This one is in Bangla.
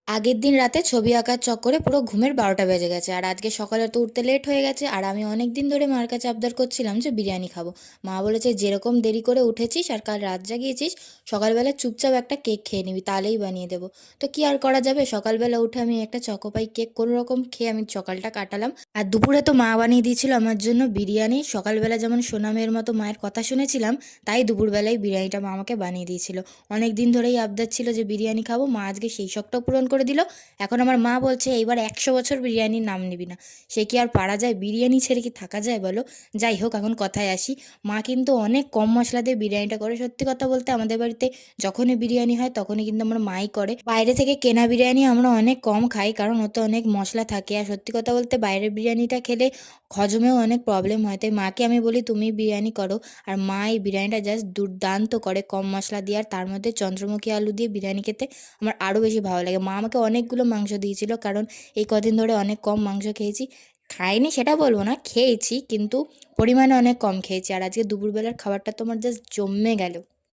আগের দিন রাতে ছবি আঁকার চক্করে পুরো ঘুমের 12টা বেজে গেছে, আর আজকে সকালে তো উঠতে লেট হয়ে গেছে। আর আমি অনেক দিন ধরে মার কাছে আবদার করছিলাম যে বিরিয়ানি খাবো। মা বলেছে যেরকম দেরি করে উঠেছিস আর কাল রাত জাগিয়েছিস, সকালবেলা চুপচাপ একটা কেক খেয়ে নিবি, তাহলেই বানিয়ে দেবো। তো কি আর করা যাবে, সকালবেলা উঠে আমি একটা চকোপাই কেক কোনো রকম খেয়ে আমি সকালটা কাটালাম। আর দুপুরে তো মা বানিয়ে দিয়েছিল আমার জন্য বিরিয়ানি। সকালবেলা যেমন সোনামের মতো মায়ের কথা শুনেছিলাম, তাই দুপুরবেলায় বিরিয়ানিটা মা আমাকে বানিয়ে দিয়েছিল। অনেক দিন ধরেই আবদার ছিল যে বিরিয়ানি খাবো, মা আজকে সেই শখটাও পূরণ করে দিল। এখন আমার মা বলছে এইবার 100 বছর বিরিয়ানির নাম নিবি না। সে কি আর পারা যায়, বিরিয়ানি ছেড়ে কি থাকা যায় বলো। যাই হোক, এখন কথায় আসি। মা কিন্তু অনেক কম মশলা দিয়ে বিরিয়ানিটা করে। সত্যি কথা বলতে আমাদের বাড়িতে যখনই বিরিয়ানি হয় তখনই কিন্তু আমার মাই করে। বাইরে থেকে কেনা বিরিয়ানি আমরা অনেক কম খাই, কারণ ওতে অনেক মশলা থাকে। আর সত্যি কথা বলতে বাইরের বিরিয়ানিটা খেলে হজমেও অনেক প্রবলেম হয়, তাই মাকে আমি বলি তুমি বিরিয়ানি করো। আর মা এই বিরিয়ানিটা জাস্ট দুর্দান্ত করে, কম মশলা দিয়ে। আর তার মধ্যে চন্দ্রমুখী আলু দিয়ে বিরিয়ানি খেতে আমার আরও বেশি ভালো লাগে। মা আমাকে অনেকগুলো মাংস দিয়েছিল, কারণ এই কদিন ধরে অনেক কম মাংস খেয়েছি। খাইনি সেটা বলবো না, খেয়েছি, কিন্তু পরিমাণে অনেক কম খেয়েছি। আর আজকে দুপুরবেলার খাবারটা তোমার জাস্ট জমে গেল।